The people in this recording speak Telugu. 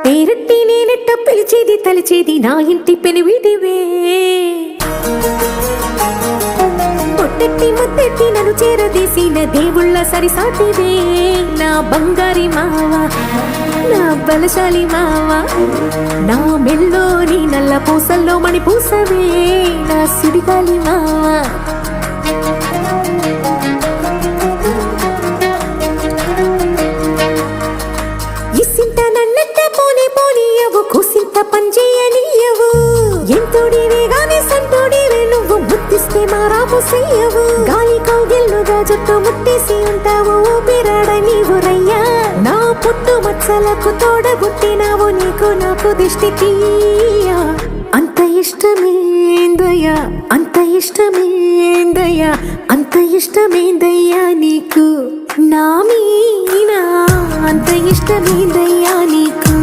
పేరట్టి నేనెట్ట పిలిచేది తలిచేది నా ఇంటి పెనివిటివే. పొట్టెట్టి ముద్దెట్టి నన్ను చేరదీసిన దేవుళ్ళ సరిసాటివే. నా బంగారి మావా, నా బలశాలి మావా, నా మెల్లోని నల్ల పూసల్లో మణి పూసవే. నా సుడిగాలి మావా, ఇసింత నన్నెట్ట పోనే పోనీయవు, కుసింత పంచేయనీయవు. ఎంతోడివే గాని సంతోడివే నువ్వు, ముద్దిస్తే మారాము చెయ్యవు. గాలి కౌగిల్లుగా జుట్టు ముట్టేసి ఉంటావు, ఊపిరాడ నీవు రయ్యా. నా పుట్టు మచ్చలకు తోడబుట్టినావు, నీకు నాకు దిష్టి తీయా. అంత ఇష్టమేందయ్యా, అంత ఇష్టమేందయ్యా, అంత ఇష్టమేందయ్యా నీకు నా మీనా, అంత ఇష్టమేందయ్యా నీకు.